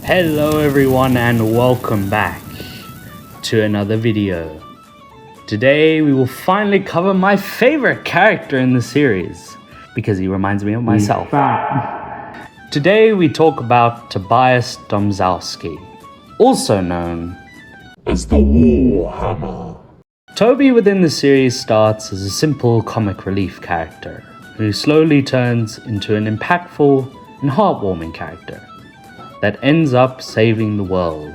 Hello everyone and welcome back to another video. Today we will finally cover my favorite character in the series because he reminds me of myself. Today we talk about Tobias Domzalski, also known as the Warhammer. Toby within the series starts as a simple comic relief character who slowly turns into an impactful and heartwarming character that ends up saving the world.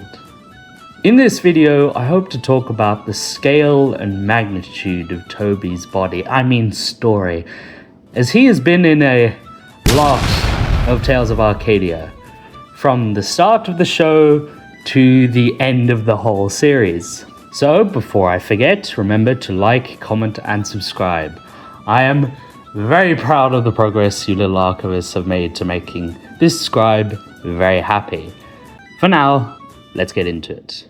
In this video, I hope to talk about the scale and magnitude of Toby's story, as he has been in a lot of Tales of Arcadia, from the start of the show to the end of the whole series. So, before I forget, remember to like, comment, and subscribe. I am very proud of the progress you little archivists have made to making this scribe very happy. For now, let's get into it.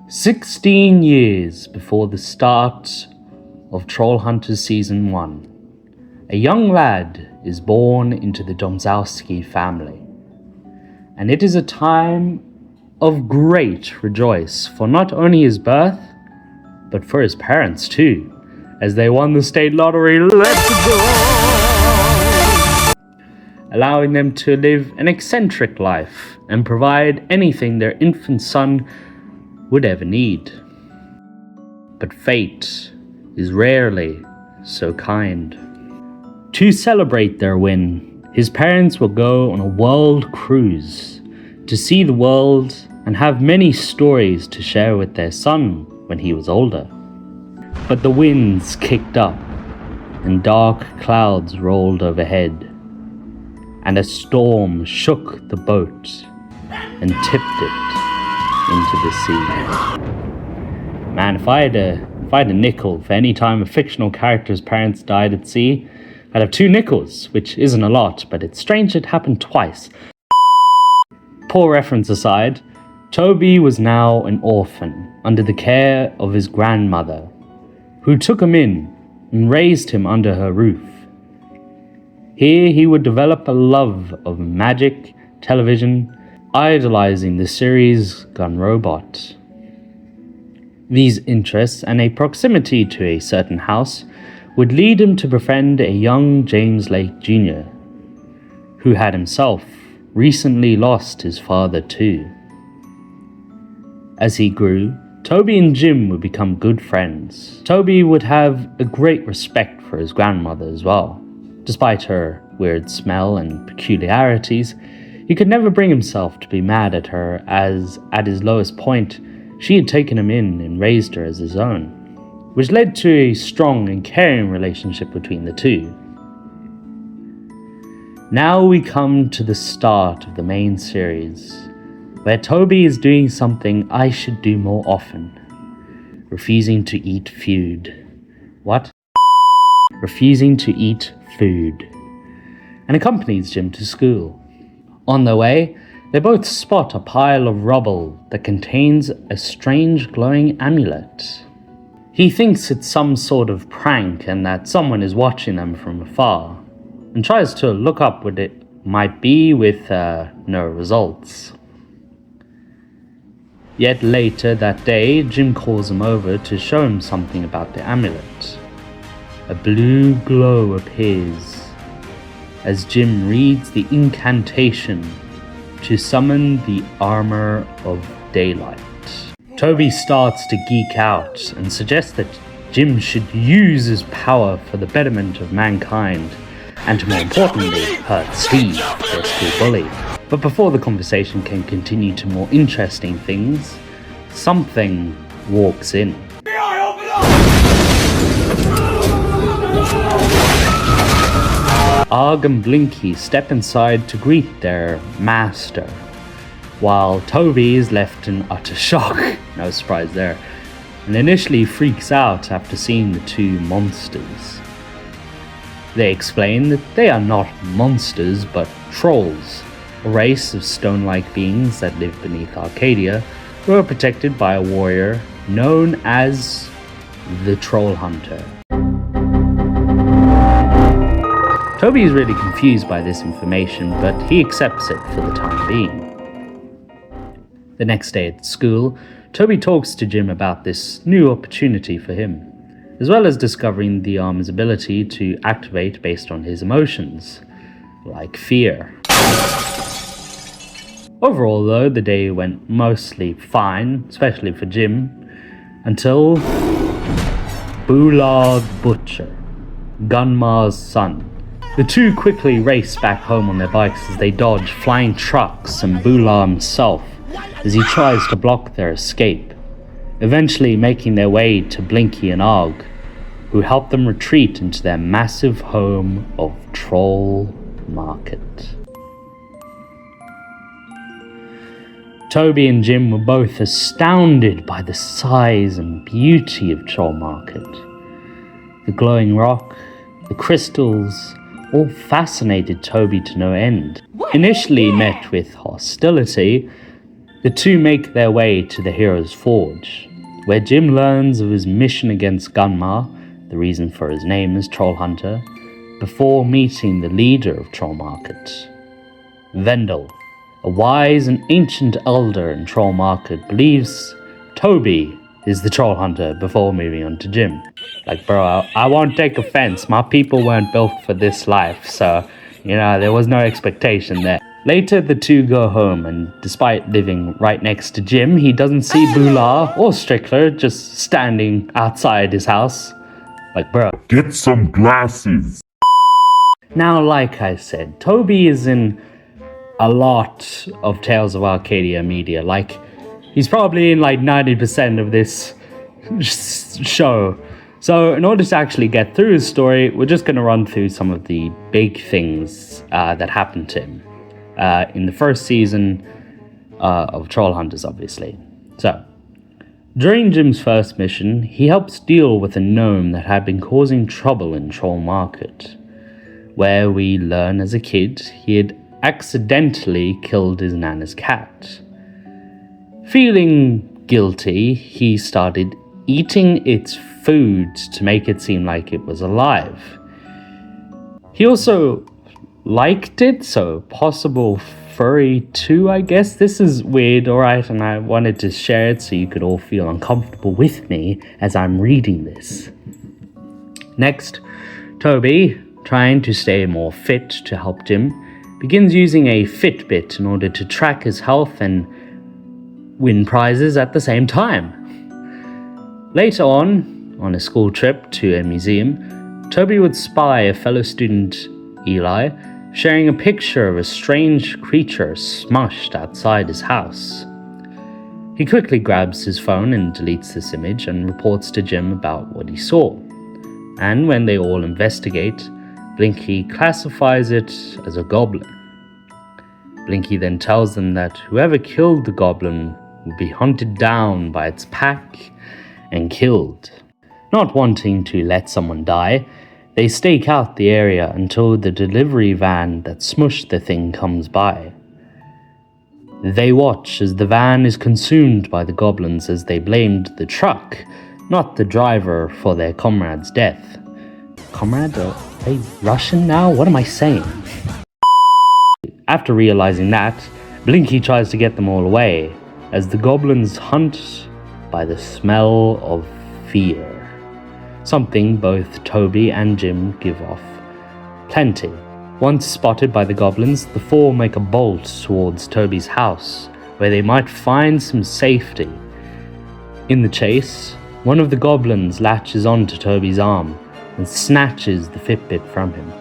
16 years before the start of Trollhunters Season 1, a young lad is born into the Domzalski family. And it is a time of great rejoice for not only his birth, but for his parents too, as they won the state lottery. Let's go! Allowing them to live an eccentric life and provide anything their infant son would ever need. But fate is rarely so kind. To celebrate their win, his parents will go on a world cruise to see the world and have many stories to share with their son when he was older. But the winds kicked up and dark clouds rolled overhead, and a storm shook the boat and tipped it into the sea. Man, if I had a nickel for any time a fictional character's parents died at sea, I'd have 2 nickels, which isn't a lot, but it's strange it happened twice. Poor reference aside, Toby was now an orphan under the care of his grandmother, who took him in and raised him under her roof. Here he would develop a love of magic, television, idolizing the series Gun Robot. These interests and a proximity to a certain house would lead him to befriend a young James Lake Jr., who had himself recently lost his father too. As he grew, Toby and Jim would become good friends. Toby would have a great respect for his grandmother as well. Despite her weird smell and peculiarities, he could never bring himself to be mad at her, as at his lowest point, she had taken him in and raised her as his own, which led to a strong and caring relationship between the two. Now we come to the start of the main series, where Toby is doing something I should do more often. Refusing to eat food. What? Refusing to eat food. And accompanies Jim to school. On their way, they both spot a pile of rubble that contains a strange glowing amulet. He thinks it's some sort of prank and that someone is watching them from afar, and tries to look up what it might be with no results. Yet later that day, Jim calls him over to show him something about the amulet. A blue glow appears as Jim reads the incantation to summon the armor of daylight. Toby starts to geek out and suggests that Jim should use his power for the betterment of mankind, and to more importantly, hurt Steve, their school bully. But before the conversation can continue to more interesting things, something walks in. Arg and Blinky step inside to greet their master, while Toby is left in utter shock, no surprise there, and initially freaks out after seeing the 2 monsters. They explain that they are not monsters but trolls, a race of stone-like beings that live beneath Arcadia, who are protected by a warrior known as the Trollhunter. Toby is really confused by this information, but he accepts it for the time being. The next day at school, Toby talks to Jim about this new opportunity for him, as well as discovering the armor's ability to activate based on his emotions, like fear. Overall though, the day went mostly fine, especially for Jim, until Bulag Butcher, Gunmar's son. The two quickly race back home on their bikes as they dodge flying trucks and Bular himself as he tries to block their escape, eventually making their way to Blinky and Og, who help them retreat into their massive home of Troll Market. Toby and Jim were both astounded by the size and beauty of Troll Market. The glowing rock, the crystals, all fascinated Toby to no end. Initially met with hostility, the two make their way to the Hero's Forge, where Jim learns of his mission against Gunmar, the reason for his name as Trollhunter, before meeting the leader of Troll Market. Vendel, a wise and ancient elder in Troll Market, believes Toby is the Trollhunter before moving on to Jim. Like, bro, I won't take offense, my people weren't built for this life, so, there was no expectation there. Later, the two go home, and despite living right next to Jim, he doesn't see Bular or Strickler just standing outside his house. Like, bro, Get some glasses. Now, like I said, Toby is in a lot of Tales of Arcadia media. Like, he's probably in like 90% of this show. So in order to actually get through his story, we're just going to run through some of the big things that happened to him in the first season of Trollhunters, obviously. So, during Jim's first mission, he helps deal with a gnome that had been causing trouble in Troll Market, where we learn as a kid he had accidentally killed his nana's cat. Feeling guilty, he started eating its food to make it seem like it was alive. He also liked it, so possible furry too, I guess. This is weird, alright, and I wanted to share it so you could all feel uncomfortable with me as I'm reading this. Next, Toby, trying to stay more fit to help Jim, begins using a Fitbit in order to track his health and win prizes at the same time. Later on a school trip to a museum, Toby would spy a fellow student, Eli, sharing a picture of a strange creature smushed outside his house. He quickly grabs his phone and deletes this image and reports to Jim about what he saw. And when they all investigate, Blinky classifies it as a goblin. Blinky then tells them that whoever killed the goblin would be hunted down by its pack and killed. Not wanting to let someone die, they stake out the area until the delivery van that smushed the thing comes by. They watch as the van is consumed by the goblins, as they blamed the truck, not the driver, for their comrade's death. Comrade? Are they Russian now? What am I saying? After realizing that, Blinky tries to get them all away, as the goblins hunt by the smell of fear. Something both Toby and Jim give off plenty. Once spotted by the goblins, the four make a bolt towards Toby's house, where they might find some safety. In the chase, one of the goblins latches onto Toby's arm and snatches the Fitbit from him.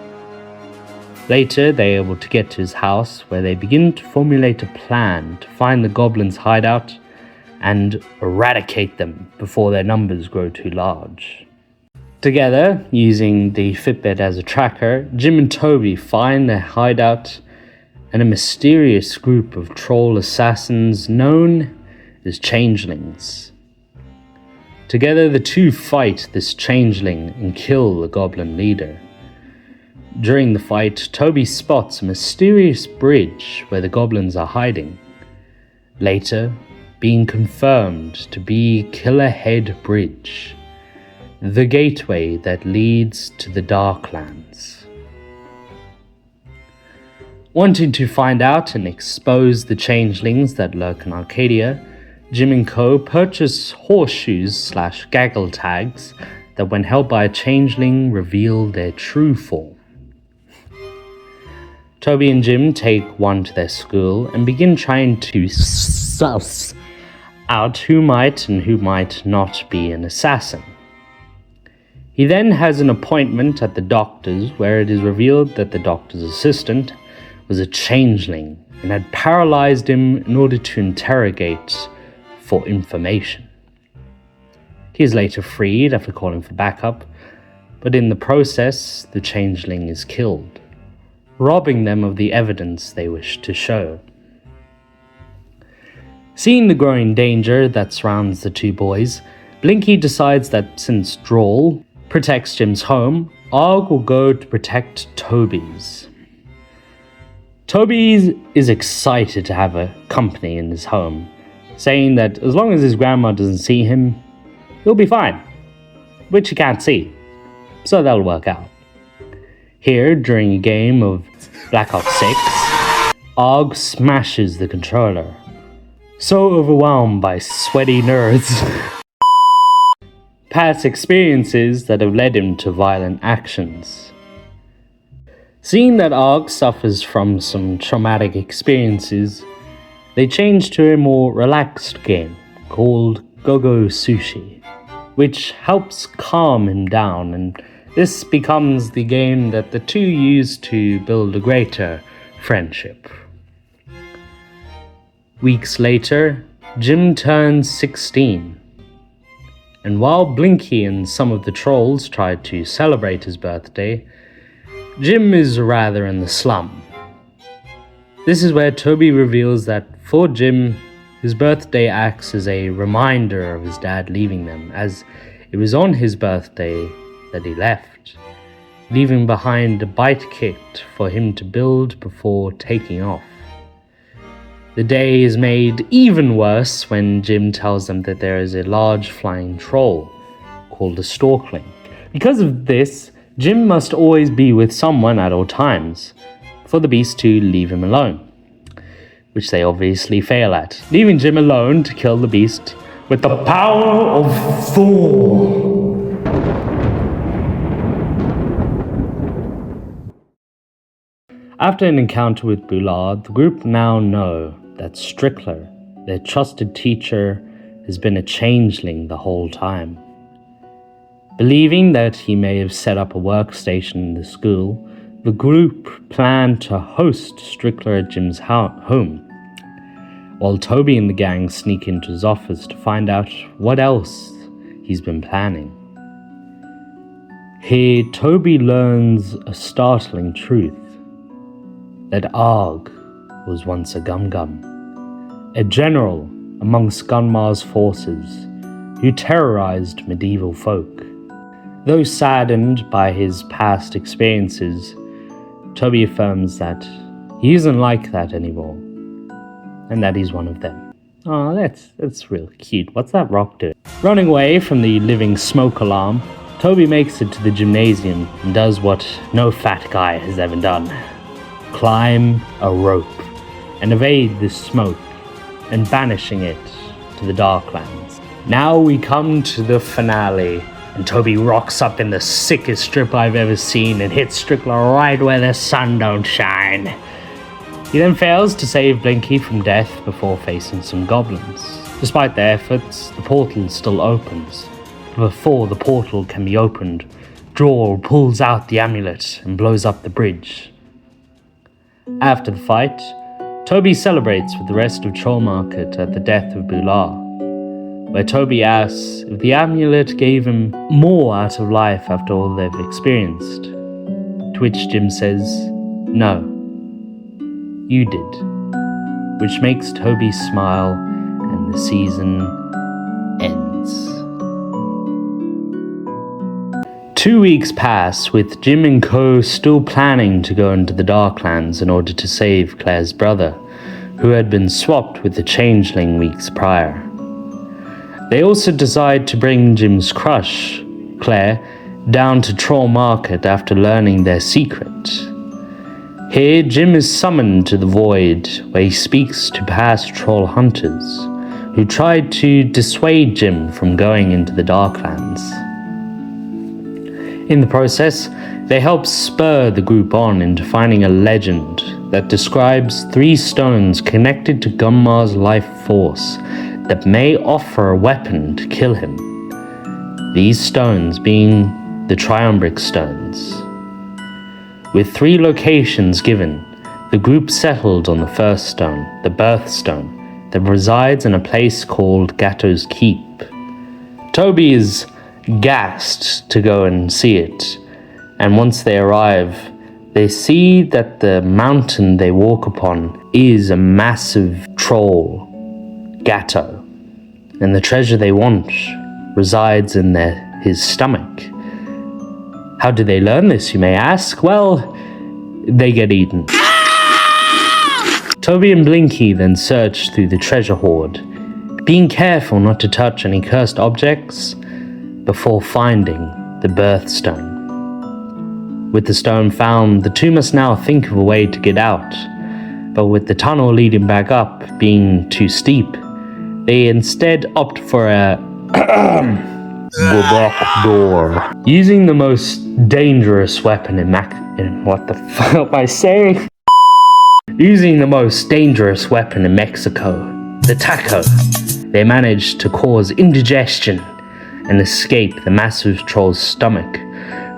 Later, they are able to get to his house, where they begin to formulate a plan to find the goblins' hideout and eradicate them before their numbers grow too large. Together, using the Fitbit as a tracker, Jim and Toby find their hideout and a mysterious group of troll assassins known as changelings. Together, the two fight this changeling and kill the goblin leader. During the fight, Toby spots a mysterious bridge where the goblins are hiding, later being confirmed to be Killerhead Bridge, the gateway that leads to the Darklands. Wanting to find out and expose the changelings that lurk in Arcadia, Jim and Co. purchase horseshoes/gaggle tags that, when held by a changeling, reveal their true form. Toby and Jim take one to their school and begin trying to suss out who might and who might not be an assassin. He then has an appointment at the doctor's, where it is revealed that the doctor's assistant was a changeling and had paralyzed him in order to interrogate for information. He is later freed after calling for backup, but in the process, the changeling is killed, robbing them of the evidence they wish to show. Seeing the growing danger that surrounds the two boys, Blinky decides that since Droll protects Jim's home, Og will go to protect Toby's. Toby is excited to have a company in his home, saying that as long as his grandma doesn't see him, he'll be fine, which he can't see, so that'll work out. Here, during a game of Black Ops 6, Og smashes the controller, so overwhelmed by sweaty nerds. Past experiences that have led him to violent actions. Seeing that Og suffers from some traumatic experiences, they change to a more relaxed game called Go-Go Sushi, which helps calm him down, and this becomes the game that the two use to build a greater friendship. Weeks later, Jim turns 16, and while Blinky and some of the trolls try to celebrate his birthday, Jim is rather in the slum. This is where Toby reveals that for Jim, his birthday acts as a reminder of his dad leaving them, as it was on his birthday that he left, leaving behind a bite kit for him to build before taking off. The day is made even worse when Jim tells them that there is a large flying troll called a Storkling. Because of this, Jim must always be with someone at all times, for the beast to leave him alone, which they obviously fail at, leaving Jim alone to kill the beast with the power of Thor. After an encounter with Boulard, the group now know that Strickler, their trusted teacher, has been a changeling the whole time. Believing that he may have set up a workstation in the school, the group planned to host Strickler at Jim's home, while Toby and the gang sneak into his office to find out what else he's been planning. Here, Toby learns a startling truth, that Og was once a Gum-Gum, a general amongst Gunmar's forces who terrorized medieval folk. Though saddened by his past experiences, Toby affirms that he isn't like that anymore, and that he's one of them. Oh, that's real cute. What's that rock doing? Running away from the living smoke alarm, Toby makes it to the gymnasium and does what no fat guy has ever done. Climb a rope and evade the smoke and banishing it to the Darklands. Now we come to the finale, and Toby rocks up in the sickest strip I've ever seen and hits Strickler right where the sun don't shine. He then fails to save Blinky from death before facing some goblins. Despite their efforts, the portal still opens. Before the portal can be opened, Droll pulls out the amulet and blows up the bridge. After the fight, Toby celebrates with the rest of Troll Market at the death of Boulard, where Toby asks if the amulet gave him more out of life after all they've experienced, to which Jim says, "No, you did," which makes Toby smile, and the season ends. 2 weeks pass, with Jim and Co. still planning to go into the Darklands in order to save Claire's brother, who had been swapped with the changeling weeks prior. They also decide to bring Jim's crush, Claire, down to Troll Market after learning their secret. Here, Jim is summoned to the void, where he speaks to past Trollhunters, who tried to dissuade Jim from going into the Darklands. In the process, they help spur the group on into finding a legend that describes 3 stones connected to Gunmar's life force that may offer a weapon to kill him. These stones being the triumbic stones. With 3 locations given, the group settled on the first stone, the birthstone, that resides in a place called Gatto's Keep. Toby is gassed to go and see it, and once they arrive, they see that the mountain they walk upon is a massive troll, Gatto, and the treasure they want resides in his stomach. How do they learn this, you may ask? Well, they get eaten. Toby and Blinky then search through the treasure hoard, being careful not to touch any cursed objects before finding the birthstone. With the stone found, the 2 must now think of a way to get out, but with the tunnel leading back up being too steep, they instead opt for a the back door. Using the most dangerous weapon in what the fuck am I saying? Using the most dangerous weapon in Mexico, the taco, they manage to cause indigestion and escape the massive troll's stomach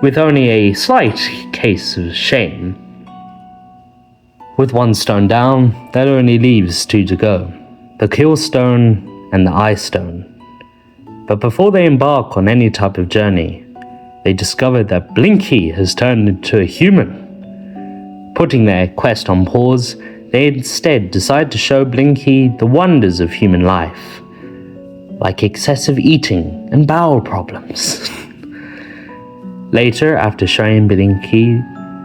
with only a slight case of shame. With 1 stone down, that only leaves 2 to go, the kill stone and the eye stone. But before they embark on any type of journey, they discover that Blinky has turned into a human. Putting their quest on pause, they instead decide to show Blinky the wonders of human life, like excessive eating and bowel problems. Later, after showing Blinky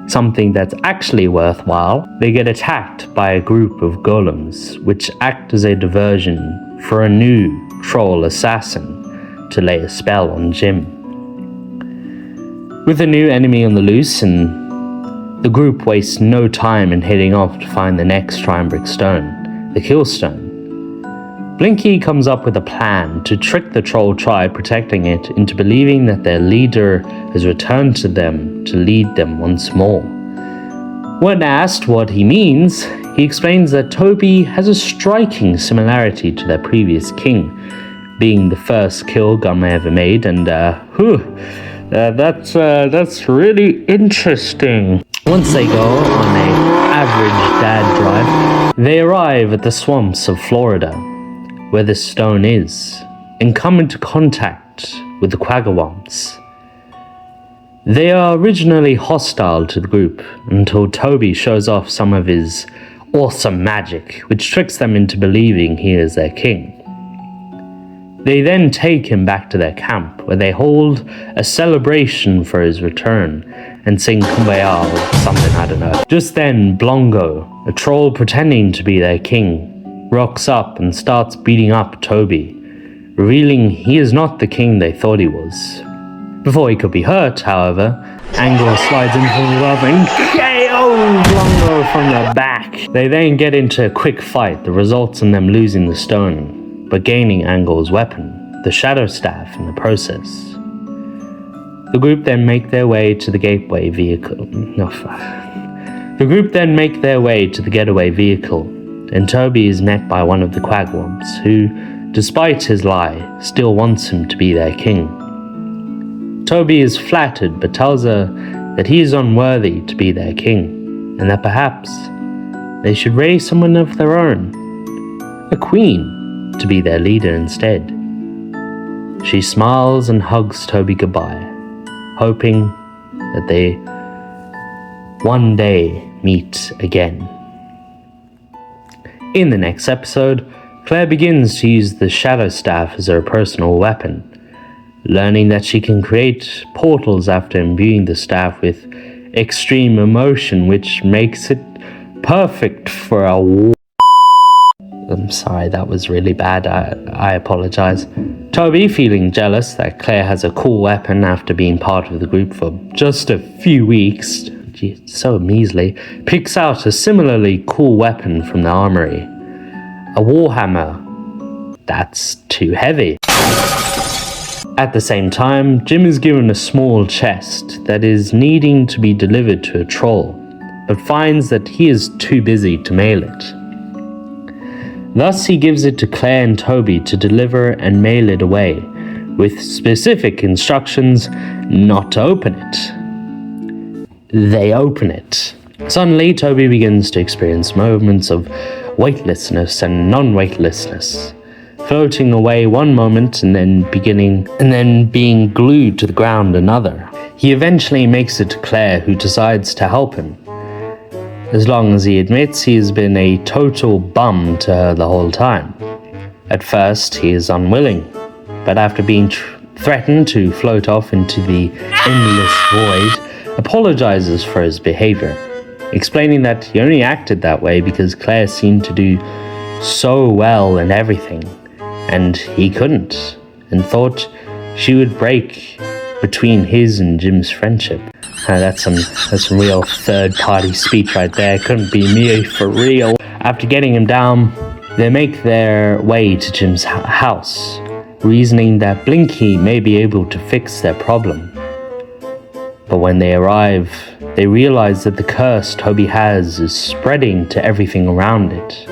something that's actually worthwhile, they get attacked by a group of golems, which act as a diversion for a new troll assassin to lay a spell on Jim. With a new enemy on the loose, and the group wastes no time in heading off to find the next triumbic stone, the kill stone. Blinky comes up with a plan to trick the troll tribe protecting it into believing that their leader has returned to them to lead them once more. When asked what he means, he explains that Toby has a striking similarity to their previous king, being the first kill Gunma ever made, and that's really interesting. Once they go on an average dad drive, they arrive at the swamps of Florida, where the stone is, and come into contact with the Quagawamps. They are originally hostile to the group until Toby shows off some of his awesome magic, which tricks them into believing he is their king. They then take him back to their camp, where they hold a celebration for his return and sing Kumbaya or something, I don't know. Just then, Blongo, a troll pretending to be their king, rocks up and starts beating up Toby, revealing he is not the king they thought he was. Before he could be hurt, however, Angor slides into the glove and KO Blongo from the back. They then get into a quick fight that results in them losing the stone, but gaining Angor's weapon, the Shadow Staff, in the process. The group then make their way to the getaway vehicle, and Toby is met by one of the Quagwamps, who, despite his lie, still wants him to be their king. Toby is flattered, but tells her that he is unworthy to be their king, and that perhaps they should raise someone of their own, a queen, to be their leader instead. She smiles and hugs Toby goodbye, hoping that they one day meet again. In the next episode, Claire begins to use the Shadow Staff as her personal weapon, learning that she can create portals after imbuing the staff with extreme emotion, which makes it perfect for a war. I'm sorry, that was really bad. I apologize. Toby, feeling jealous that Claire has a cool weapon after being part of the group for just a few weeks, so measly, picks out a similarly cool weapon from the armory. A warhammer. That's too heavy. At the same time, Jim is given a small chest that is needing to be delivered to a troll, but finds that he is too busy to mail it. Thus, he gives it to Claire and Toby to deliver and mail it away, with specific instructions not to open it. They open it. Suddenly, Toby begins to experience moments of weightlessness and non-weightlessness, floating away one moment and then being glued to the ground another. He eventually makes it to Claire, who decides to help him. As long as he admits he has been a total bum to her the whole time. At first, he is unwilling, but after being threatened to float off into the endless void, apologizes for his behavior, explaining that he only acted that way because Claire seemed to do so well in everything, and he couldn't, and thought she would break between his and Jim's friendship. That's some real third-party speech right there. Couldn't be me for real. After getting him down, they make their way to Jim's house, reasoning that Blinky may be able to fix their problem. But when they arrive, they realize that the curse Toby has is spreading to everything around it.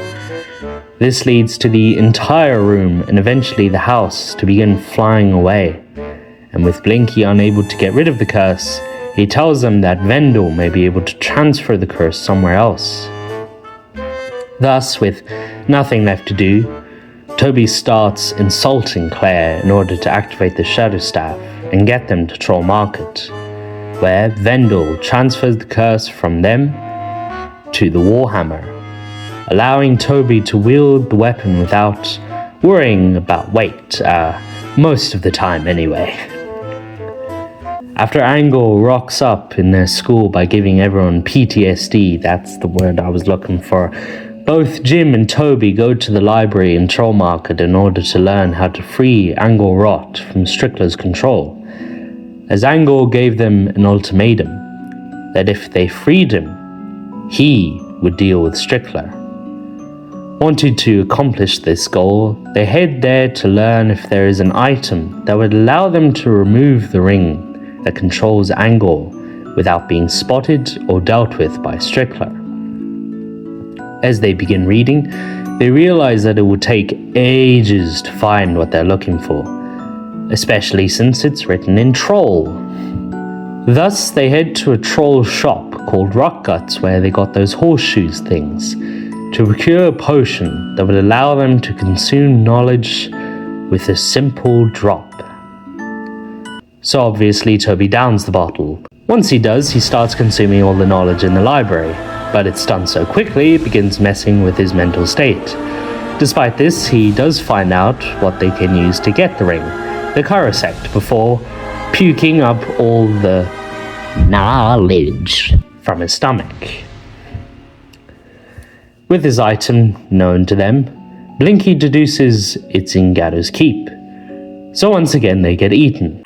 This leads to the entire room and eventually the house to begin flying away. And with Blinky unable to get rid of the curse, he tells them that Vendel may be able to transfer the curse somewhere else. Thus, with nothing left to do, Toby starts insulting Claire in order to activate the Shadow Staff and get them to Troll Market, where Vendel transfers the curse from them to the Warhammer, allowing Toby to wield the weapon without worrying about weight, most of the time anyway. After Angel rocks up in their school by giving everyone PTSD, that's the word I was looking for, both Jim and Toby go to the library in Troll Market in order to learn how to free Angel Rot from Strickler's control, as Angel gave them an ultimatum that if they freed him, he would deal with Strickler. Wanting to accomplish this goal, they head there to learn if there is an item that would allow them to remove the ring that controls Angel without being spotted or dealt with by Strickler. As they begin reading, they realize that it will take ages to find what they're looking for, especially since it's written in Troll. Thus, they head to a troll shop called Rock Guts, where they got those horseshoes things, to procure a potion that would allow them to consume knowledge with a simple drop. So obviously Toby downs the bottle. Once he does, he starts consuming all the knowledge in the library, but it's done so quickly it begins messing with his mental state. Despite this, he does find out what they can use to get the ring, the Karasect, before puking up all the knowledge from his stomach. With this item known to them, Blinky deduces it's in Gatto's keep. So once again they get eaten.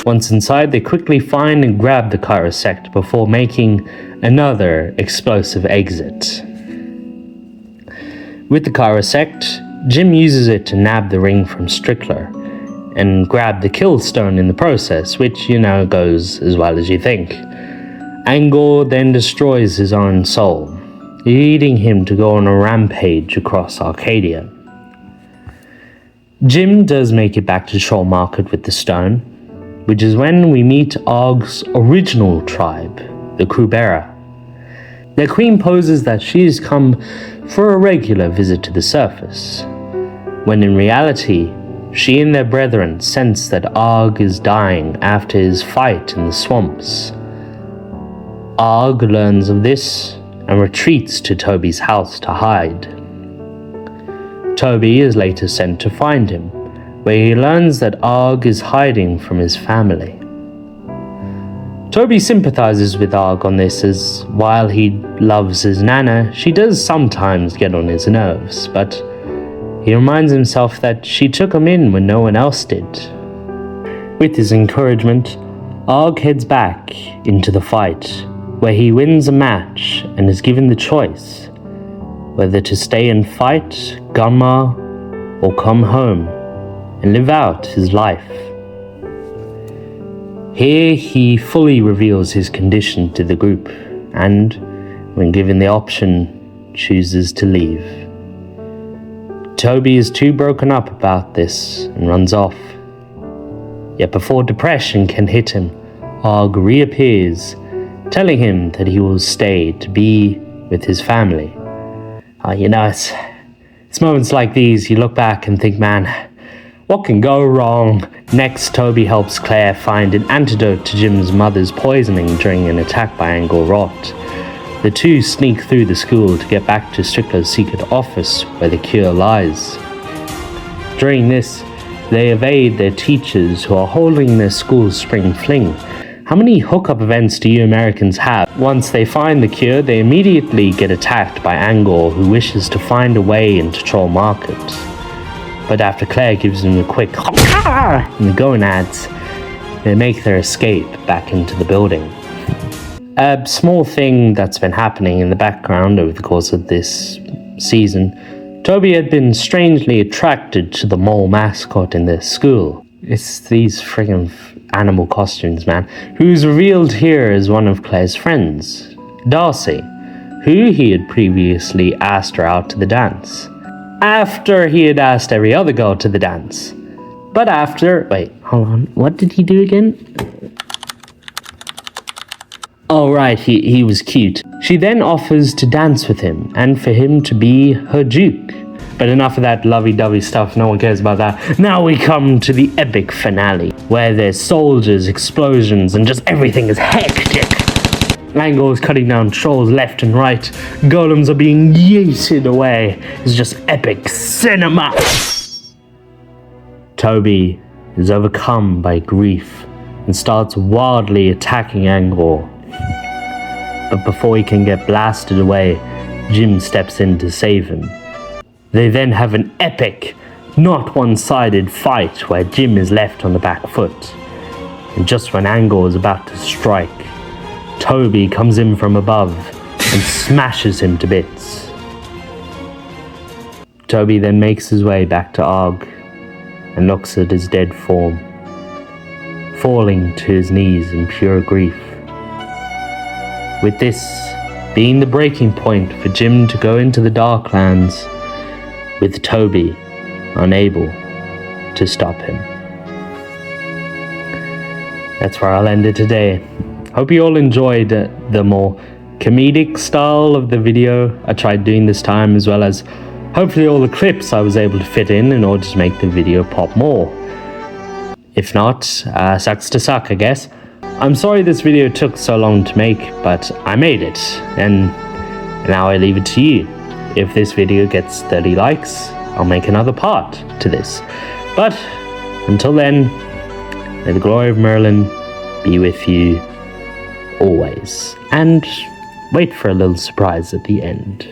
Once inside, they quickly find and grab the Karasect before making another explosive exit. With the Karasect, Jim uses it to nab the ring from Strickler and grab the kill stone in the process, which, goes as well as you think. Angor then destroys his own soul, leading him to go on a rampage across Arcadia. Jim does make it back to Troll Market with the stone, which is when we meet Og's original tribe, the Krubera. Their queen poses that she has come for a regular visit to the surface, when in reality, she and their brethren sense that Og is dying after his fight in the swamps. Og learns of this and retreats to Toby's house to hide. Toby is later sent to find him, where he learns that Og is hiding from his family. Toby sympathizes with Og on this, as while he loves his Nana, she does sometimes get on his nerves, but he reminds himself that she took him in when no one else did. With his encouragement, Og heads back into the fight, where he wins a match and is given the choice whether to stay and fight Gunma or come home and live out his life. Here he fully reveals his condition to the group and, when given the option, chooses to leave. Toby is too broken up about this and runs off. Yet before depression can hit him, Og reappears, telling him that he will stay to be with his family. It's moments like these you look back and think, man, what can go wrong? Next, Toby helps Claire find an antidote to Jim's mother's poisoning during an attack by Angel Rot. The two sneak through the school to get back to Strickler's secret office where the cure lies. During this, they evade their teachers who are holding their school's spring fling. How many hookup events do you Americans have? Once they find the cure, they immediately get attacked by Angor, who wishes to find a way into Troll Market. But after Claire gives them a quick in the gonads, they make their escape back into the building. A small thing that's been happening in the background over the course of this season, Toby had been strangely attracted to the mole mascot in their school. It's these friggin' animal costumes, man. Who's revealed here as one of Claire's friends, Darcy, who he had previously asked her out to the dance. After he had asked every other girl to the dance. But after... Wait, hold on. What did he do again? Oh, right, he was cute. She then offers to dance with him and for him to be her duke. But enough of that lovey-dovey stuff, no one cares about that. Now we come to the epic finale, where there's soldiers, explosions, and just everything is hectic. Angor is cutting down trolls left and right. Golems are being yeeted away. It's just epic cinema. Toby is overcome by grief and starts wildly attacking Angor. But before he can get blasted away, Jim steps in to save him. They then have an epic, not one-sided fight where Jim is left on the back foot. And just when Angor is about to strike, Toby comes in from above and smashes him to bits. Toby then makes his way back to Og and looks at his dead form, falling to his knees in pure grief. With this being the breaking point for Jim to go into the Darklands, with Toby unable to stop him. That's where I'll end it today. Hope you all enjoyed the more comedic style of the video I tried doing this time, as well as hopefully all the clips I was able to fit in order to make the video pop more. If not, sucks to suck, I guess. I'm sorry this video took so long to make, but I made it, and now I leave it to you. If this video gets 30 likes, I'll make another part to this. But until then, may the glory of Merlin be with you always. And wait for a little surprise at the end.